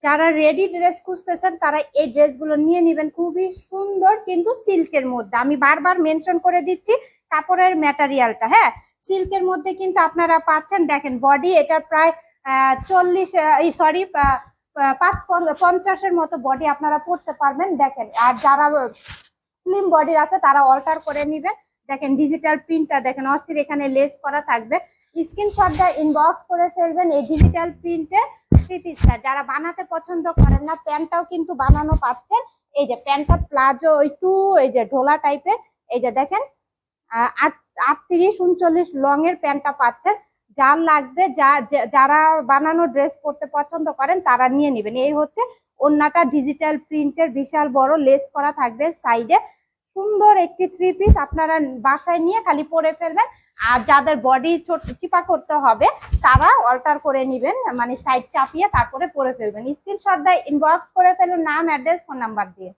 যারা ready dress খুঁজতেছেন তারা এই ড্রেসগুলো নিয়ে নেবেন, খুবই সুন্দর কিন্তু সিল্কের মধ্যে। আমি বারবার মেনশন করে দিচ্ছি কাপড়ের ম্যাটেরিয়ালটা। হ্যাঁ, সিল্কের মধ্যে কিন্তু আপনারা পাচ্ছেন। দেখেন বডি এটা প্রায় 40 সরি 50-এর মতো বডি আপনারা পড়তে পারবেন। দেখেন, আর যারা স্লিম বডির আছে তারা অল্টার করে নেবেন। দেখেন ডিজিটাল প্রিন্টটা দেখেন অস্থির, এখানে লেস করা থাকবে। স্ক্রিনশটটা ইনবক্স করে ফেলবেন এই ডিজিটাল প্রিন্টের থ্রি পিসটা। যারা বানাতে পছন্দ করেন না, প্যান্টটাও কিন্তু বানানো পাচ্ছেন। এই যে প্যান্টটা প্লাজো একটু এই যে ঢোলা টাইপের, এই যে দেখেন 38-39 লং এর প্যান্টটা পাচ্ছেন। যার লাগবে, যারা বানানো ড্রেস পরতে পছন্দ করেন তারা নিয়ে নেবেন। এই হচ্ছে ওড়নাটা ডিজিটাল প্রিন্টের, বিশাল বড় লেস করা থাকবে সাইডে। সুন্দর একটি থ্রি পিস আপনারা বাসায় নিয়ে খালি পরে ফেলবেন। আর যাদের বডি ছোট চিপা করতে হবে তারা অল্টার করে নেবেন, মানে সাইড চাপিয়ে তারপরে পরে ফেলবেন। স্ক্রিনশট দিয়ে ইনবক্স করে ফেলুন নাম, অ্যাড্রেস, ফোন নাম্বার দিয়ে।